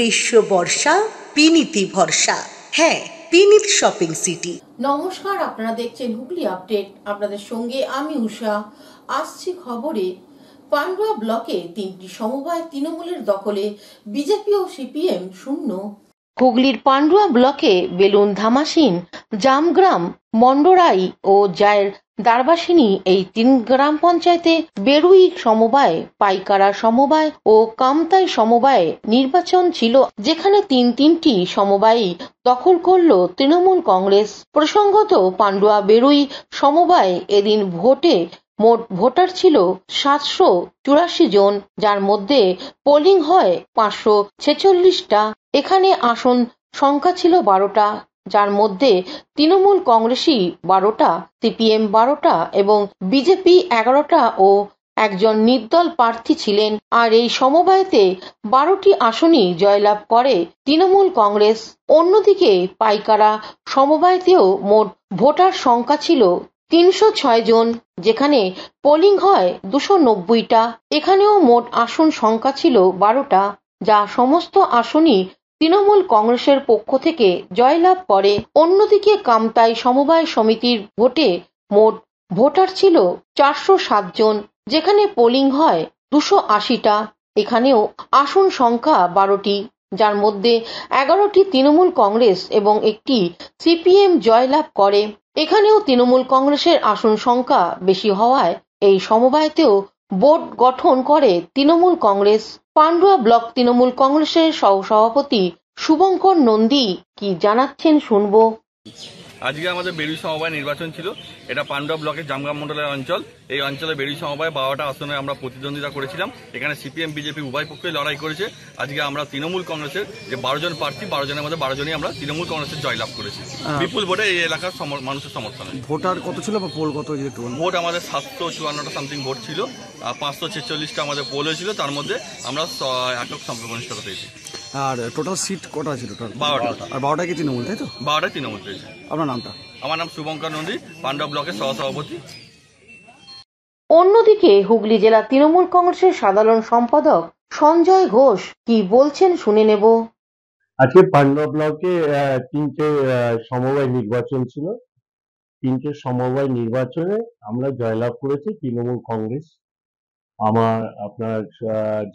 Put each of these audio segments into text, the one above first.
গ্রীষ্ম বর্ষা বিনীতি ভরসা। হ্যাঁ, বিনীত শপিং সিটি। নমস্কার, আপনারা দেখছেন হুগলি আপডেট। আপনাদের সঙ্গে আমি উষা। আসছি খবরে। পান্ডুয়া ব্লকে 3টি সমবায় তৃণমূলের দখলে, বিজেপি ও সিপিএম শূন্য। হুগলির পান্ডুয়া ব্লকে বেলুন ধামাসিন, জামগ্রাম, মন্ডরাই ও জায়ের দারবাসিনী এই 3 গ্রাম পঞ্চায়েতে বেরুই সমবায়, পাইকারা সমবায় ও কামতাই সমবায়ে নির্বাচন ছিল, যেখানে তিনটি সমবায়ই দখল করল তৃণমূল কংগ্রেস। প্রসঙ্গত, পান্ডুয়া বেরুই সমবায় এদিন ভোটে মোট ভোটার ছিল 784 জন, যার মধ্যে পোলিং হয় 546টা। এখানে আসন সংখ্যা ছিল 12টা, যার মধ্যে তৃণমূল কংগ্রেসই 12টা, সিপিএম 12টা এবং বিজেপি 11টা ও একজন নির্দল প্রার্থী ছিলেন। আর এই সমবায়তে 12টি আসনই জয়লাভ করে তৃণমূল কংগ্রেস। অন্যদিকে পাইকারা সমবায়তেও মোট ভোটার সংখ্যা ছিল 306 জন, যেখানে পোলিং হয় 290টা। এখানেও মোট আসন সংখ্যা ছিল 12টা, যা সমস্ত আসনই তৃণমূল কংগ্রেসের পক্ষ থেকে জয়লাভ করে। অন্যদিকে কামতাই সমবায় সমিতির ভোটে মোট ভোটার ছিল 407 জন, যেখানে পোলিং হয় 280টা। এখানেও আসন সংখ্যা 12টি, যার মধ্যে 11টি তৃণমূল কংগ্রেস এবং একটি সিপিএম জয়লাভ করে। এখানেও তৃণমূল কংগ্রেসের আসন সংখ্যা বেশি হওয়ায় এই সমবায়তেও বোর্ড গঠন করে তৃণমূল কংগ্রেস। পান্ডুয়া ব্লক তৃণমূল কংগ্রেসের সহসভাপতি শুভঙ্কর নন্দী কি জানাচ্ছেন শুনবো। আজকে আমাদের বেরুই সমবায় নির্বাচন ছিল। এটা পান্ডুয়া ব্লকের জামগ্রাম মন্ডলের অঞ্চল। এই অঞ্চলে বেরুই সমবায় 12টা আসনে আমরা প্রতিদ্বন্দ্বিতা করেছিলাম। এখানে সিপিএম বিজেপি উভয় পক্ষই লড়াই করেছে। আজকে আমরা তৃণমূল কংগ্রেসের যে 12 জন প্রার্থী, 12 জনের মধ্যে 12 জনই আমরা তৃণমূল কংগ্রেসের জয়লাভ করেছি বিপুল ভোটে এই এলাকার মানুষের সমর্থনে। ভোটার কত ছিল বা পোল কত? ভোট আমাদের 754টা সামথিং ভোট ছিল, 546টা আমাদের পোল হয়েছিল, তার মধ্যে আমরা একক সংখ্যাগরিষ্ঠতা পেয়েছি। আর টোটাল সিট কটা ছিল? 12টা। আর 12টা কি তৃণমূল, তাই তো? 12টা তৃণমূল পেয়েছে। আপনার নামটা? আমার নাম শুভঙ্কর নন্দী, পান্ডুয়া ব্লকের সহসভাপতি। অন্যদিকে হুগলি জেলা তৃণমূল কংগ্রেসের সাধারণ সম্পাদক সঞ্জয় ঘোষ কি বলছেন শুনে নেব। আজকে পান্ডুয়া ব্লকে 3টে সমবায় নির্বাচন ছিল। 3টে সমবায় নির্বাচনে আমরা জয়লাভ করেছি তৃণমূল কংগ্রেস। আপনার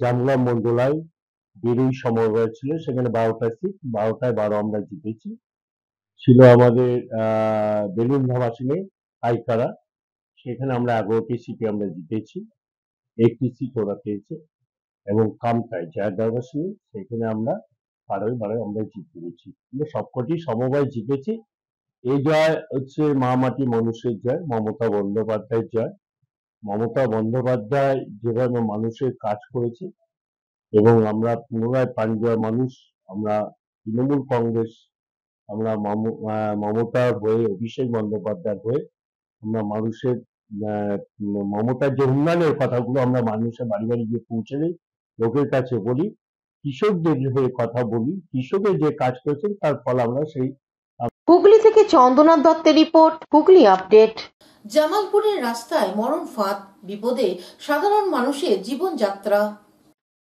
জামগ্রাম মন্ডলায় বেরুই সমবায় ছিল, সেখানে 12টা সিট, 12টায় 12 আমরা জিতেছি। ছিল আমাদের বেলুন ধামাসিনে পাইকারা, সেখানে আমরা 11টি সিটে আমরা জিতেছি, একটি সিট ওরা পেয়েছে। এবং কামতাই জায়দাবাসী, সেখানে আমরা 12 আমরা জিতে পেরেছি। আমরা সবকটি সমবায় জিতেছি। এই জয় হচ্ছে মা মাটি মানুষের জয়, মমতা বন্দ্যোপাধ্যায়ের জয়। মমতা বন্দ্যোপাধ্যায় যেভাবে মানুষের কাজ করেছে এবং আমরা পুনরায় পান্ডুয়ার মানুষ, আমরা তৃণমূল কংগ্রেস, আমরা মমতার হয়ে, অভিষেক বন্দ্যোপাধ্যায়ের হয়ে আমরা মানুষের মমতার যে উন্নয়নের কথাগুলো আমরা মানুষের বাড়ি বাড়ি গিয়ে পৌঁছে দিই, লোকের কাছে বলি, কৃষকদের হয়ে কথা বলি, কৃষকের যে কাজ করেছেন তার ফল আমরা সেই। হুগলি থেকে চন্দ্রনাথ দত্তের রিপোর্ট, হুগলি আপডেট। জামালপুরের রাস্তায় মরণ ফাঁদ, বিপদে সাধারণ মানুষের জীবনযাত্রা।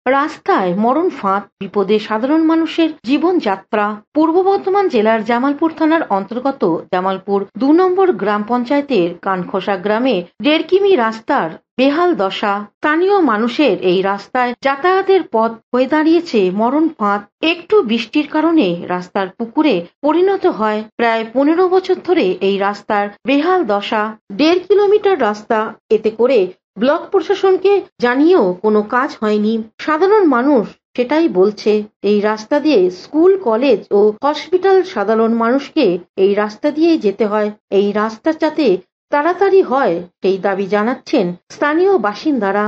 রাস্তায় মরণ ফাঁদ, বিপদে সাধারণ মানুষের জীবনযাত্রা। পূর্ব বর্ধমান জেলার জামালপুর থানার অন্তর্গত জামালপুর 2 নম্বর গ্রাম পঞ্চায়েতের কানখোসা গ্রামে 1.5 কিমি রাস্তার বেহাল দশা। স্থানীয় মানুষের এই রাস্তায় যাতায়াতের পথ হয়ে দাঁড়িয়েছে মরণ ফাঁদ। একটু বৃষ্টির কারণে রাস্তার পুকুরে পরিণত হয়। প্রায় 15 বছর ধরে এই রাস্তার বেহাল দশা। 1.5 কিলোমিটার রাস্তা, এতে করে ব্লক প্রশাসনকে জানিয়েও কোনো কাজ হয়নি। সাধারণ মানুষ সেটাই বলছে। এই রাস্তা দিয়ে স্কুল, কলেজ ও হসপিটাল সাধারণ মানুষকে এই রাস্তা দিয়ে যেতে হয়। এই রাস্তা যাতে তাড়াতাড়ি হয় সেই দাবি জানাচ্ছেন স্থানীয় বাসিন্দারা।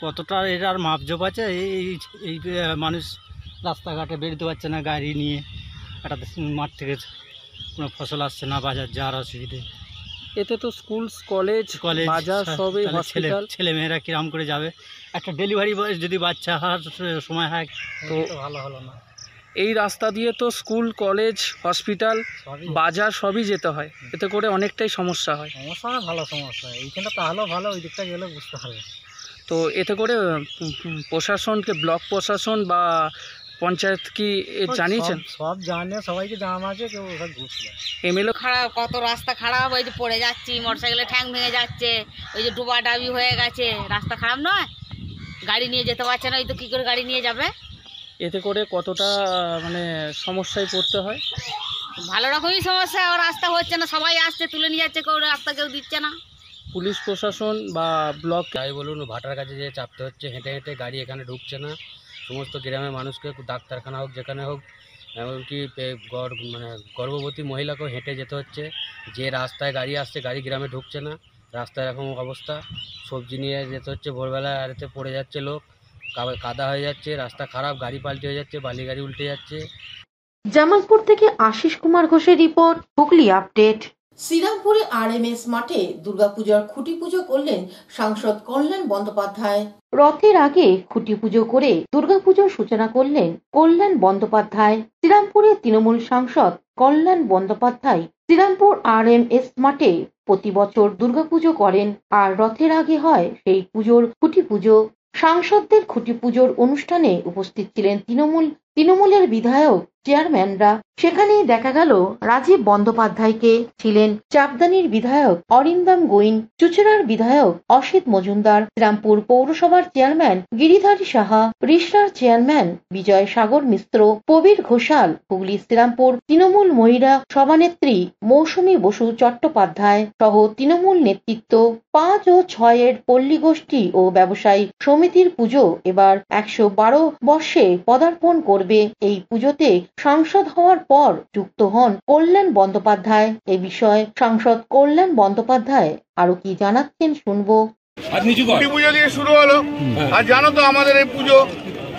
কতটা এটার মাপজোপ আছে? এই মানুষ রাস্তাঘাটে বেরোতে পারছে না গাড়ি নিয়ে, একটা মাঠ থেকে কোনো ফসল আসছে না, বাজার যাওয়ার অসুবিধে। এতে তো স্কুল, কলেজ, বাজার সবই, হসপিটাল, ছেলে মেয়েরা কিরাম করে যাবে? একটা ডেলিভারি বয় যদি বাচ্চা হওয়ার সময় হয় তো ভালো হলো না। এই রাস্তা দিয়ে তো স্কুল, কলেজ, হসপিটাল, বাজার সবই যেতে হয়, এতে করে অনেকটাই সমস্যা হয়। সমস্যা না, ভালো সমস্যা। এইখানে তাহলেও ভালো, ওই দিকটা গেলে বুঝতে পারবে। তো এতে করে প্রশাসনকে, ব্লক প্রশাসন বা পঞ্চায়েত কি জানিয়েছেন? সব জানে, সবাইকে জানানো আছে, কেউ ওসব ঘুরছে না। এমএলএ খারাপ, কত রাস্তা খারাপ, ওই যে পড়ে যাচ্ছি, মোটরসাইকেলে ঠ্যাং ভেঙে যাচ্ছে, ওই যে ডুবা ডাবি হয়ে গেছে, রাস্তা খারাপ নয়, গাড়ি নিয়ে যেতে পারছে না, ওই তো কী করে গাড়ি নিয়ে যাবে? এতে করে কতটা মানে সমস্যায় পড়তে হয়? ভালো রকমই সমস্যা, ও রাস্তা হচ্ছে না, সবাই আসছে তুলে নিয়ে যাচ্ছে, কেউ রাস্তা কেউ দিচ্ছে না। পুলিশ প্রশাসন বা ব্লক যাই বলুন, ভাটার কাছে যে চাপতে হচ্ছে, হেঁটে হেঁটে গাড়ি এখানে ঢুকছে না। সমস্ত গ্রামের মানুষকে ডাক্তারখানা হোক যেখানে হোক, এমনকি মানে গর্ভবতী মহিলাকেও হেঁটে যেতে হচ্ছে। যে রাস্তায় গাড়ি আসছে, গাড়ি গ্রামে ঢুকছে না, রাস্তায় এরকম অবস্থা। সবজি নিয়ে যেতে হচ্ছে, ভোরবেলায় আড়েতে পড়ে যাচ্ছে লোক, কাদা হয়ে যাচ্ছে, রাস্তা খারাপ, গাড়ি পাল্টে হয়ে যাচ্ছে, বালি গাড়ি উল্টে যাচ্ছে। জামালপুর থেকে আশিস কুমার ঘোষের রিপোর্ট, হুগলি আপডেট। শ্রীরামপুরে আরএমএস মাঠে দুর্গাপূজার খুঁটি পুজো করলেন সাংসদ কল্যাণ বন্দ্যোপাধ্যায়। রথের আগে খুঁটি পুজো করে দুর্গাপুজোর সূচনা করলেন কল্যাণ বন্দ্যোপাধ্যায়। শ্রীরামপুরের তৃণমূল সাংসদ কল্যাণ বন্দ্যোপাধ্যায় শ্রীরামপুর আরএমএস মাঠে প্রতি বছর দুর্গাপুজো করেন, আর রথের আগে হয় সেই পুজোর খুঁটি পুজো। সাংসদদের খুঁটি পুজোর অনুষ্ঠানে উপস্থিত ছিলেন তৃণমূলের বিধায়ক, চেয়ারম্যানরা। সেখানেই দেখা গেল রাজীব বন্দ্যোপাধ্যায়কে, ছিলেন চাপদানির বিধায়ক অরিন্দম গোয়েন, চুচুড়ার বিধায়ক অসিত মজুমদার, শ্রীরামপুর পৌরসভার চেয়ারম্যান গিরিধারী সাহা, রিষড়ার চেয়ারম্যান বিজয় সাগর মিশ্র, প্রবীর ঘোষাল, হুগলি শ্রীরামপুর তৃণমূল মহিলা সভানেত্রী মৌসুমী বসু চট্টোপাধ্যায় সহ তৃণমূল নেতৃত্ব। 5 ও 6 পল্লী গোষ্ঠী ও ব্যবসায়ী সমিতির পুজো এবার 112 বর্ষে পদার্পণ করবে। এই পুজোতে সাংসদ হওয়ার পর যুক্ত হন কল্যাণ বন্দ্যোপাধ্যায়। এ বিষয়ে সাংসদ কল্যাণ বন্দ্যোপাধ্যায় আরো কি জানাচ্ছেন শুনবো। পুজো দিয়ে শুরু হলো, আর জানো তো আমাদের এই পুজো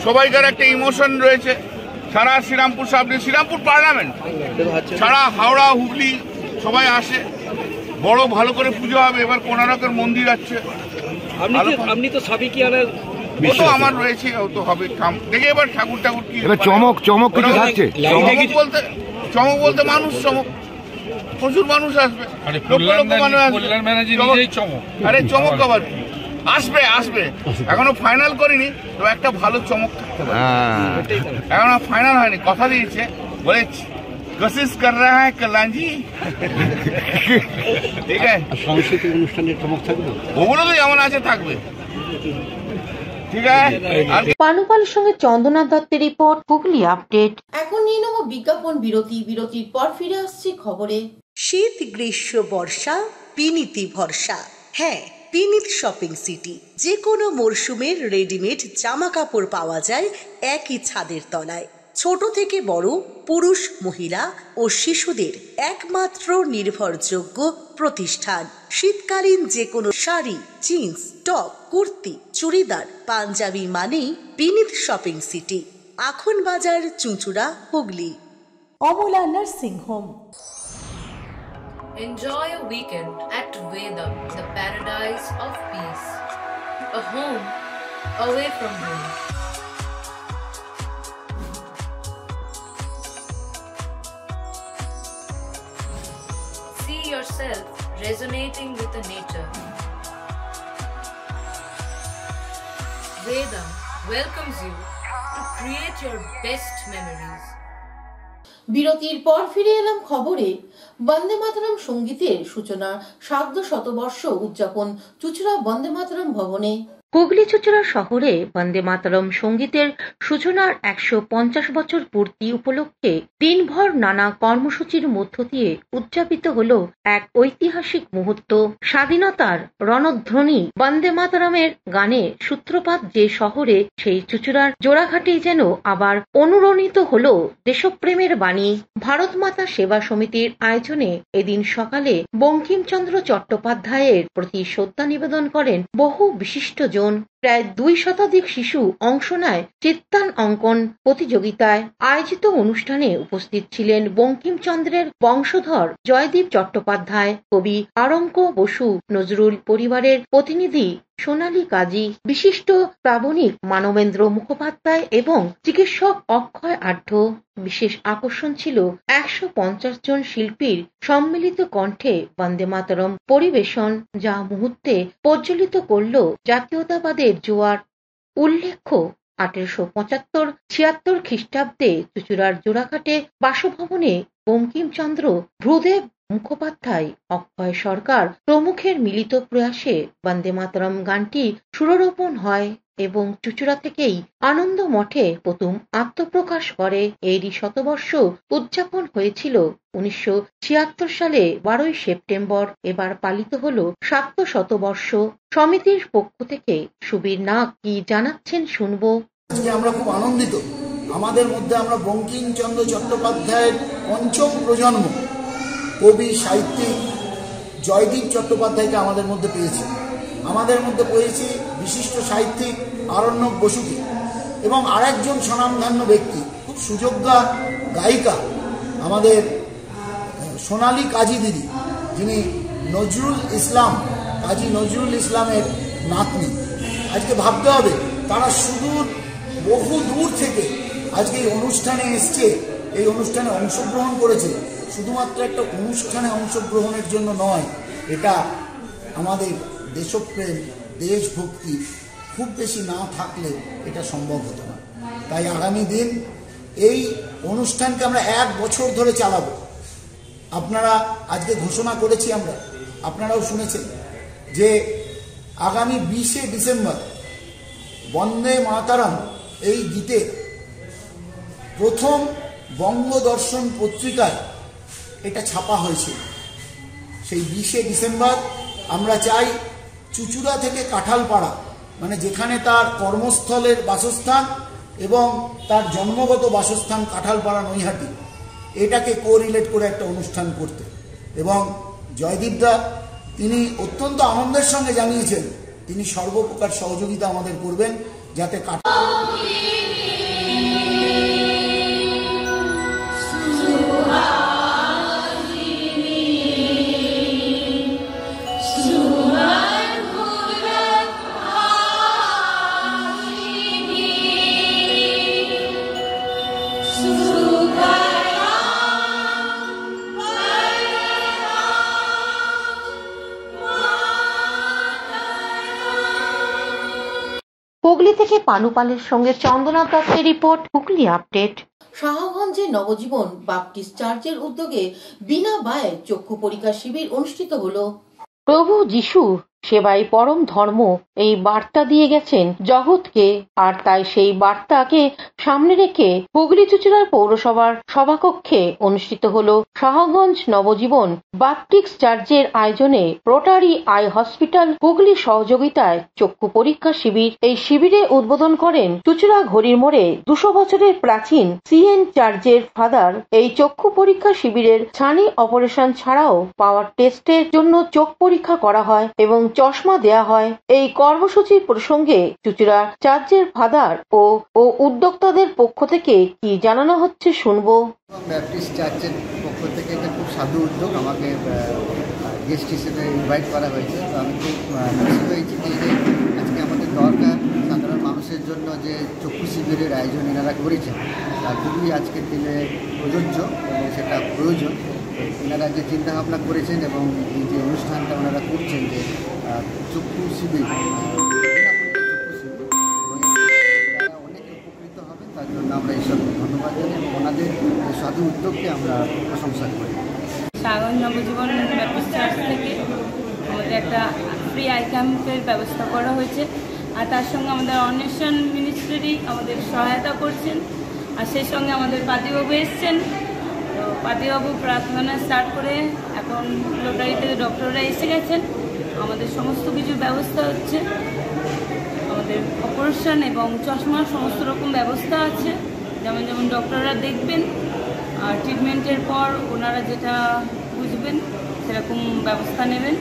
সবাইকার একটা ইমোশন রয়েছে। সারা শ্রীরামপুর শ্রীরামপুর পার্লামেন্ট সারা হাওড়া হুগলি সবাই আসে, বড় ভালো করে পুজো হবে। এবার কোনারকের মন্দির আছে, আপনি তো সাবিকিয়ানের ও তো আমার রয়েছে, ও তো হবে। দেখে এবার ঠাকুর কি চমক কিছু থাকছে? চমক বলতে মানুষ, চমক প্রচুর মানুষ আসবে, লক্ষ লক্ষ মানুষ আসবে। আরে চমক আবার আসবে, এখনো ফাইনাল করিনি, তো একটা ভালো চমক থাকতে পারে। এখনো ফাইনাল হয়নি, কথা দিয়েছে, বলে কোশিশ কর রা হ্যায় কল্যাণজি। ঠিক আছে, সাংস্কৃতিক অনুষ্ঠানের চমক থাকবে, ওগুলো তো যেমন আছে থাকবে। ঠিক আছে। পানুপালের সঙ্গে চন্দনা দত্তের রিপোর্ট, হুগলি আপডেট। এখন নিয়ে নেব বিজ্ঞাপন বিরতির পর ফিরে আসছি খবরে। শীত গ্রীষ্ম বর্ষা পিনিতি ভরসা। হ্যাঁ, পিনিত শপিং সিটি। যে কোনো মরশুমের রেডিমেড জামা কাপড় পাওয়া যায় একই ছাদের তলায়। ছোট থেকে বড়, পুরুষ মহিলা ও শিশুদের একমাত্র নির্ভরযোগ্য প্রতিষ্ঠান। শীতকালীন যে কোনো শাড়ি, জিন্স, টপ, কুর্তি, চুড়িদার, পাঞ্জাবি মানেই বিনীত শপিং সিটি। আখন বাজার, চুঁচুড়া, Hooghly. Amala nursing home. Enjoy a weekend at Vedam, the paradise of peace. A home away from home. See yourself resonating with the nature. Vedam welcomes you to create your best memories. বিরতির পর ফিরে এলাম খবরে। বন্দে মাতরম সঙ্গীতের সূচনা ৭০০ উদযাপন চুঁচুড়া বন্দে মাতরম ভবনে। হুগলি চুঁচুড়া শহরে বন্দে মাতরম সঙ্গীতের সূচনার ১৫০ বছর পূর্তি উপলক্ষে দিনভর নানা কর্মসূচির মধ্য দিয়ে উদযাপিত হল এক ঐতিহাসিক মুহূর্ত। স্বাধীনতার রণধ্বনি বন্দে মাতরমের গানে সূত্রপাত যে শহরে, সেই চুঁচুড়ার জোড়াঘাটেই যেন আবার অনুরণিত হল দেশপ্রেমের বাণী। ভারত মাতা সেবা সমিতির আয়োজনে এদিন সকালে বঙ্কিমচন্দ্র চট্টোপাধ্যায়ের প্রতি শ্রদ্ধা নিবেদন করেন বহু বিশিষ্টজন। প্রায় ২ শতাধিক শিশু অংশ নেয় চিত্রান অঙ্কন প্রতিযোগিতায়। আয়োজিত অনুষ্ঠানে উপস্থিত ছিলেন বঙ্কিমচন্দ্রের বংশধর জয়দীপ চট্টোপাধ্যায়, কবি আরঙ্ক বসু, নজরুল পরিবারের প্রতিনিধি সোনালী কাজী, বিশিষ্ট প্রাবণিক মানবেন্দ্র মুখোপাধ্যায় এবং চিকিৎসক অক্ষয় আঢ্য। বিশেষ আকর্ষণ ছিল ১৫০ জন শিল্পীর সম্মিলিত কণ্ঠে বন্দে মাতরম পরিবেশন, যা মুহূর্তে প্রজ্বলিত করল জাতীয়তাবাদের জোয়ার। উল্লেখ্য, 1875-76 খ্রিস্টাব্দে চুঁচুড়ার জোড়াঘাটে বাসভবনে বঙ্কিমচন্দ্র, ভ্রুদেব মুখোপাধ্যায়, অক্ষয় সরকার প্রমুখের মিলিত প্রয়াসে বন্দে মাতরম গানটি সুরারোপণ হয় এবং চুঁচুড়া থেকেই আনন্দ মঠে প্রথম আত্মপ্রকাশ করে। এরই শতবর্ষ উদযাপন হয়েছিল 1976 সালে 12 সেপ্টেম্বর। এবার পালিত হলো 700 শতবর্ষ। সমিতির পক্ষ থেকে সুবীর নাগ কি জানাচ্ছেন শুনবো। আজকে আমরা খুব আনন্দিত, আমাদের মধ্যে আমরা বঙ্কিমচন্দ্র চট্টোপাধ্যায়ের পঞ্চম প্রজন্ম কবি সাহিত্যিক জয়দীপ চট্টোপাধ্যায়কে আমাদের মধ্যে পেয়েছি। আমাদের মধ্যে পেয়েছি বিশিষ্ট সাহিত্যিক আরণ্যক বসুকে এবং আরেকজন স্বনামধন্য ব্যক্তি, খুব সুযোগ্যা গায়িকা আমাদের সোনালী কাজী দিদি, যিনি নজরুল ইসলাম, কাজী নজরুল ইসলামের নাতনি। আজকে ভাবতে হবে তারা সুদূর বহু দূর থেকে আজকে এই অনুষ্ঠানে এসছে, এই অনুষ্ঠানে অংশগ্রহণ করেছে। শুধুমাত্র একটা অনুষ্ঠানে অংশগ্রহণের জন্য নয়, এটা আমাদের দেশপ্রেম, দেশভক্তি খুব বেশি না থাকলে এটা সম্ভব হতো না। তাই আগামী দিন এই অনুষ্ঠানকে আমরা 1 বছর ধরে চালাবো। আপনারা আজকে ঘোষণা করেছি আমরা, আপনারাও শুনেছেন যে আগামী 20 ডিসেম্বর বন্দে মাতরম এই গীতে প্রথম বঙ্গদর্শন পত্রিকায় এটা ছাপা হয়েছিল। সেই 20 ডিসেম্বর আমরা চাই চুঁচুড়া থেকে কাঁঠালপাড়া, মানে যেখানে তার কর্মস্থলের বাসস্থান এবং তার জন্মগত বাসস্থান কাঁঠালপাড়া নৈহাটি, এটাকে কোরিলেট করে একটা অনুষ্ঠান করতে। এবং জয়দীপদা তিনি অত্যন্ত আনন্দের সঙ্গে জানিয়েছেন তিনি সর্বপ্রকার সহযোগিতা আমাদের করবেন যাতে হুগলি থেকে পানুপালের সঙ্গে চন্দনা দত্তের রিপোর্ট, হুগলি আপডেট। শাহগঞ্জে নবজীবন বাপটিস্ট চার্চের উদ্যোগে বিনা ব্যয়ে চক্ষু পরীক্ষা শিবির অনুষ্ঠিত হলো। প্রভু যিশু সেবাই পরম ধর্ম এই বার্তা দিয়ে গেছেন জগৎকে, আর তাই সেই বার্তাকে সামনে রেখে হুগলি চুঁচুড়ার পৌরসভার সভাকক্ষে অনুষ্ঠিত হলো শাহগঞ্জ নবজীবন বাপটিস্ট চার্চের আয়োজনে রোটারি আই হসপিটাল হুগলি সহযোগিতায় চক্ষু পরীক্ষা শিবির। এই শিবিরে উদ্বোধন করেন চুঁচুড়া ঘড়ির মোড়ে 200 বছরের প্রাচীন সিএন চার্চের ফাদার। এই চক্ষু পরীক্ষা শিবিরের ছানি অপারেশন ছাড়াও পাওয়ার টেস্টের জন্য চোখ পরীক্ষা করা হয় এবং চশমা দেয়া হয়। এই কর্মসূচির প্রসঙ্গে চুঁচুড়া চার্চের ফাদার ও উদ্যোক্তাদের পক্ষ থেকে কি জানানো হচ্ছে শুনবো। ব্যাপটিস্ট চার্চের পক্ষ থেকে এটা খুব সাধু উদ্যোগ, আমাকে গেস্ট হিসেবে ইনভাইট করা হয়েছে। তো আমি খুব খুশি হয়েছি যে আজকে আমাদের দরকার সাধারণ মানুষের জন্য যে চক্ষু শিবিরের আয়োজন এনারা করেছেন, তা খুবই আজকের দিনে প্রযোজ্য এবং সেটা প্রয়োজন। এনারা যে চিন্তাভাবনা করেছেন এবং এই যে অনুষ্ঠানটা ওনারা করছেন যে চক্ষু শিবির, অনেকে উপকৃত হবেন, তার জন্য আমরা এইসব ধন্যবাদ জানাই এবং ওনাদের সাধু উদ্যোগকে আমরা প্রশংসা করি। শাহগঞ্জ নবজীবন ব্যাপটিস্ট চার্চ থেকে আমাদের একটা ফ্রি আই ক্যাম্পের ব্যবস্থা করা হয়েছে, আর তার সঙ্গে আমাদের অন্বেষণ মিনিস্ট্রি আমাদের সহায়তা করছেন, আর সেই সঙ্গে আমাদের পাতিবাবু এসছেন। তো পাতিবাবু প্রার্থনা স্টার্ট করে এখন লোটারিতে ডক্টররা এসে গেছেন, আমাদের সমস্ত কিছু ব্যবস্থা হচ্ছে, আমাদের অপারেশন এবং চশমার সমস্ত রকম ব্যবস্থা আছে। যেমন যেমন ডক্টররা দেখবেন, আর ট্রিটমেন্টের পর ওনারা যেটা বুঝবেন সেরকম ব্যবস্থা নেবেন।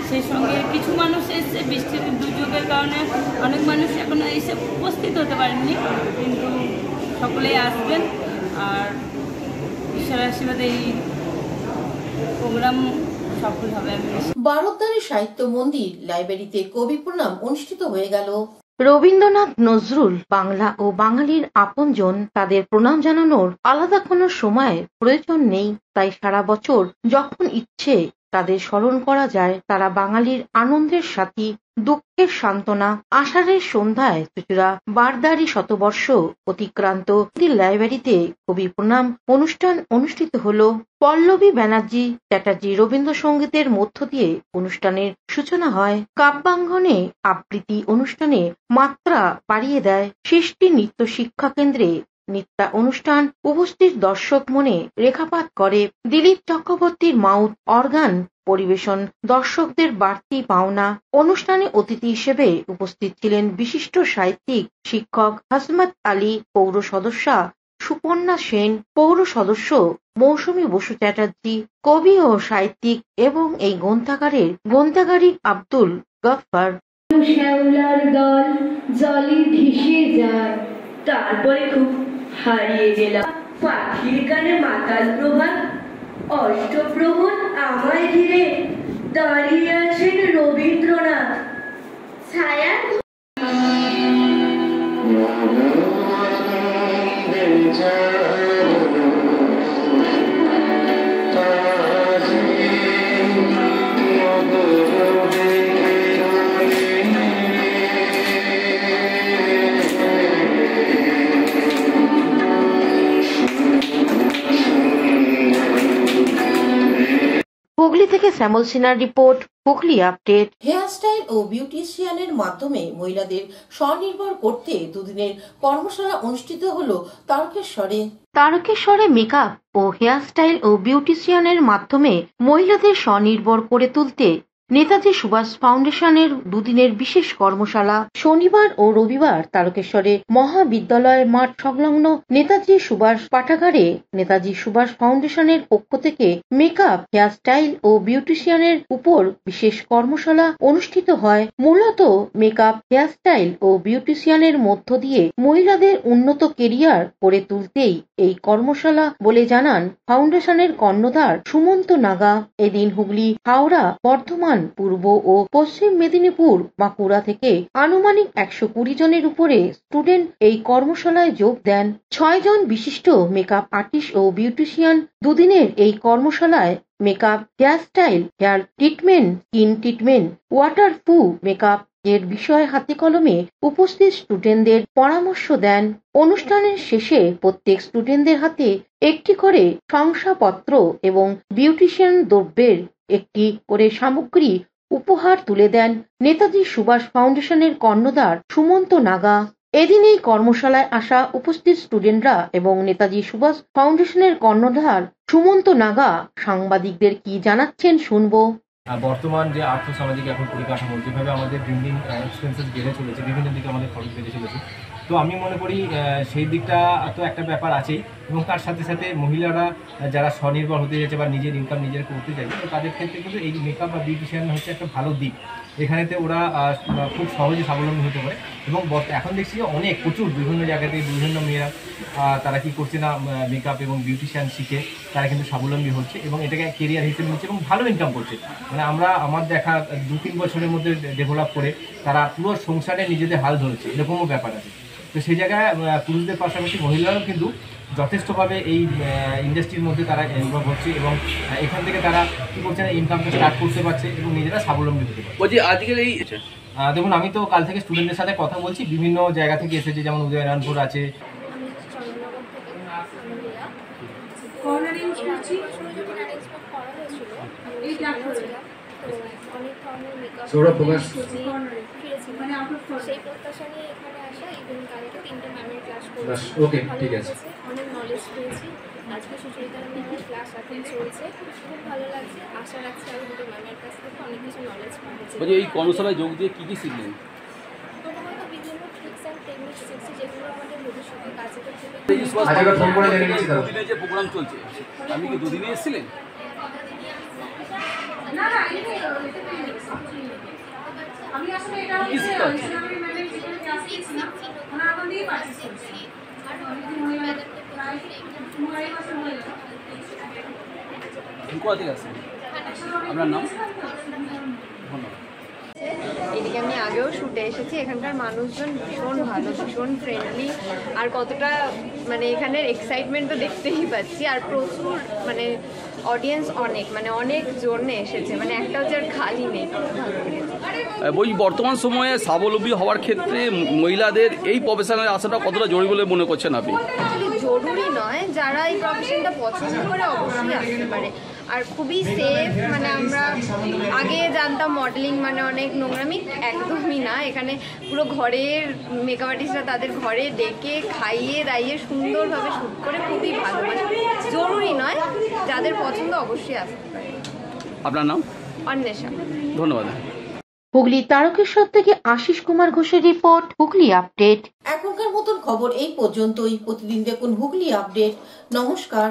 সেই সঙ্গে কিছু মানুষ এসছে, বৃষ্টির দুর্যোগের কারণে অনেক মানুষ এখন এসে উপস্থিত হতে পারেননি, কিন্তু সকলেই আসবেন। আর ঈশ্বরের আশীর্বাদে এই প্রোগ্রাম সফল হবে। বারোদ্দারি সাহিত্য মন্দির লাইব্রেরিতে কবি প্রণাম অনুষ্ঠিত হয়ে গেল। রবীন্দ্রনাথ, নজরুল বাংলা ও বাঙালির আপনজন, তাদের প্রণাম জানানোর আলাদা কোনো সময়ের প্রয়োজন নেই। তাই সারা বছর যখন ইচ্ছে তাদের স্মরণ করা যায়। তারা বাঙালির আনন্দের সাথী, দুঃখের সান্ত্বনা। আষাঢ়ের সন্ধ্যায় চুচুড়া বারদারি শতবর্ষ অতিক্রান্ত লাইব্রেরিতে কবি প্রণাম অনুষ্ঠান অনুষ্ঠিত হল। পল্লবী ব্যানার্জি চ্যাটার্জি রবীন্দ্রসঙ্গীতের মধ্য দিয়ে অনুষ্ঠানের সূচনা হয়। কাব্যাঙ্গনে আবৃত্তি অনুষ্ঠানে মাত্রা বাড়িয়ে দেয় সৃষ্টি নৃত্য শিক্ষা কেন্দ্রে নৃত্য অনুষ্ঠান উপস্থিত দর্শক মনে রেখাপাত করে। দিলীপ চক্রবর্তীর মাউথ অর্গান পরিবেশন দর্শকদের বাড়তি পাওনা। অনুষ্ঠানে অতিথি হিসেবে উপস্থিত ছিলেন বিশিষ্ট সাহিত্যিক, শিক্ষক হাসমত আলী, পৌর সদস্যা সুপর্ণা সেন, পৌর সদস্য মৌসুমী বসু চ্যাটার্জি, কবি ও সাহিত্যিক এবং এই গ্রন্থাগারিক আব্দুল গফফার। শ্যাওলার দল জলে ভেসে যায়, তারপরে খুব হারিয়ে গেলাম। পাখির গানে মাতাল প্রভাত, অষ্টপ্রহর আমায় ঘিরে দাঁড়িয়ে আছেন রবীন্দ্রনাথ। ছায়া হুগলি থেকে শ্যামল সিনহার রিপোর্ট, হুগলি আপডেট। হেয়ারস্টাইল ও বিউটিশিয়ানের মাধ্যমে মহিলাদের স্বনির্ভর করতে দুদিনের কর্মশালা অনুষ্ঠিত হলো তারকেশ্বরে মেকআপ ও হেয়ারস্টাইল ও বিউটিশিয়ানের মাধ্যমে মহিলাদের স্বনির্ভর করে তুলতে নেতাজি সুভাষ ফাউন্ডেশনের দুদিনের বিশেষ কর্মশালা শনিবার ও রবিবার তারকেশ্বরে মহাবিদ্যালয় মাঠ সংলগ্ন নেতাজি সুভাষ পাঠাগারে নেতাজি সুভাষ ফাউন্ডেশনের পক্ষ থেকে মেকআপ, হেয়ারস্টাইল ও বিউটিশিয়ানের উপর বিশেষ কর্মশালা অনুষ্ঠিত হয়। মূলত মেকআপ, হেয়ারস্টাইল ও বিউটিশিয়ানের মধ্য দিয়ে মহিলাদের উন্নত কেরিয়ার গড়ে তুলতেই এই কর্মশালা বলে জানান ফাউন্ডেশনের কর্ণধার সুমন্ত নাগা। এদিন হুগলি, হাওড়া, বর্ধমান, পূর্ব ও পশ্চিম মেদিনীপুর, বাঁকুড়া থেকে আনুমানিক 120 জনের উপরে স্টুডেন্ট এই কর্মশালায় যোগ দেন। 6 জন বিশিষ্ট মেকআপ আর্টিস্ট ও বিউটিশিয়ান দুদিনের এই কর্মশালায় makeup, hairstyle, hair treatment, skin treatment, waterproof makeup এর বিষয়ে হাতে কলমে উপস্থিত স্টুডেন্টদের পরামর্শ দেন। অনুষ্ঠানের শেষে প্রত্যেক স্টুডেন্টদের হাতে একটি করে শংসাপত্র এবং বিউটিশিয়ান দ্রব্যের একটি করে সামগ্রী উপহার তুলে দেন নেতাজি সুভাষ ফাউন্ডেশনের কর্ণধার সুমন্ত নাগা। এদিন এই কর্মশালায় আসা উপস্থিত স্টুডেন্টরা এবং নেতাজি সুভাষ ফাউন্ডেশনের কর্ণধার সুমন্ত নাগা সাংবাদিকদের কি জানাচ্ছেন শুনবো। বর্তমান যে আর্থসামাজিক এখন পরিকাঠামো, যেভাবে আমাদের দিন দিন এক্সপেন্সেস বেড়ে চলেছে, বিভিন্ন দিকে আমাদের খরচ বেড়ে চলেছে, তো আমি মনে করি সেই দিকটা তো একটা ব্যাপার আছেই, এবং তার সাথে সাথে মহিলারা যারা স্বনির্ভর হতে যাচ্ছে বা নিজের ইনকাম নিজের করতে চাইছে, তো তাদের ক্ষেত্রে কিন্তু এই মেকআপ বা বিউটিশিয়ান হচ্ছে একটা ভালো দিক। এখানেতে ওরা খুব সহজে স্বাবলম্বী হতে পারে, এবং এখন দেখছি যে অনেক প্রচুর বিভিন্ন জায়গাতে বিভিন্ন মেয়েরা তারা কি করছে না, মেকআপ এবং বিউটিশিয়ান শিখে তারা কিন্তু স্বাবলম্বী হচ্ছে এবং এটাকে কেরিয়ার হিসেবে নিচ্ছে এবং ভালো ইনকাম করছে। মানে আমার দেখা 2-3 বছরের মধ্যে ডেভেলপ করে তারা পুরো সংসারে নিজেদের হাল ধরেছে, এরকমও ব্যাপার আছে। তো সেই জায়গায় পুরুষদের পাশাপাশি মহিলারাও কিন্তু যথেষ্টভাবে এই ইন্ডাস্ট্রির মধ্যে তারা ইনভলভ হচ্ছে এবং এখান থেকে তারা কী করছে না, ইনকামটা স্টার্ট করতে পারছে এবং নিজেরা স্বাবলম্বী হতে পারছে। বলছি আজকের এই দেখুন, আমি তো কাল থেকে স্টুডেন্টদের সাথে কথা বলছি, বিভিন্ন জায়গা থেকে এসেছে, যেমন উদয়নারায়ণপুর আছে। সেই প্রত্যাশা নিয়ে এখানে আসা, ইভেন কালকে 3টে ম্যামের ক্লাস করেছি, ওকে ঠিক আছে, অনেক নলেজ পেয়েছি। আজকে সুচরিতা ম্যামের ক্লাস এখন চলছে, খুব ভালো লাগছে। আশা রাখছি আমি 2 ম্যামের কাছ থেকে অনেক কিছু নলেজ পাচ্ছি। এই কর্মশালায় যোগ দিয়ে কি কি শিখলেন? প্রথমত বিভিন্ন ট্রিক্স অ্যান্ড টেকনিক্স শিখছি, যেগুলো আমাদের ভবিষ্যতে কাজে লাগবে। দুদিনে যে প্রোগ্রাম চলছে, আপনি কি দুদিনে এসেছিলেন? না, আমি আসলে এটা আমি ম্যামের যেখানে ক্লাস নিচ্ছি ওনার এখন দিয়ে পারচেজ করছি। আর অনেকদিন হয়ে গেল, প্রায় 2-2.5 বছর হয়ে গেল। কোথা থেকে আসছেন? আপনার নাম? এদিকে আমি আগেও শুটে এসেছি, এখানকার মানুষজন ভীষণ ভালো, ভীষণ ফ্রেন্ডলি, আর কতটা মানে এখানের এক্সাইটমেন্ট তো দেখতেই পাচ্ছি, আর প্রচুর মানে অডিয়েন্স অনেক জনে এসেছে, মানে একটা হচ্ছে আর খালি নেই, খুব ভালো লেগেছে। ওই বর্তমান সময়ে স্বাবলম্বী হওয়ার ক্ষেত্রে মহিলাদের এই প্রফেশনে আসাটা কতটা জরুরি বলে মনে করছেন আপনি? জরুরি নয়, যারা এই প্রফেশনটা পছন্দ করে অবশ্যই আসতে পারে, আর খুবই সেফ। মানে আমরা আগে জানতাম মডেলিং মানে অনেক নোংরামি, একদমই না। এখানে পুরো ঘরের মেকআপ আর্টিস্টরা তাদের ঘরে ডেকে খাইয়ে দাইয়ে সুন্দরভাবে শ্যুট করে, খুবই ভালো। মানে জরুরি নয়, যাদের পছন্দ অবশ্যই আসতে পারে। আপনার নাম? অন্বেষা। ধন্যবাদ। হুগলি তারকেশ্বর থেকে আশিস কুমার ঘোষের রিপোর্ট, হুগলি আপডেট। এখনকার মতন খবর এই পর্যন্তই। প্রতিদিন দেখুন হুগলি আপডেট। নমস্কার।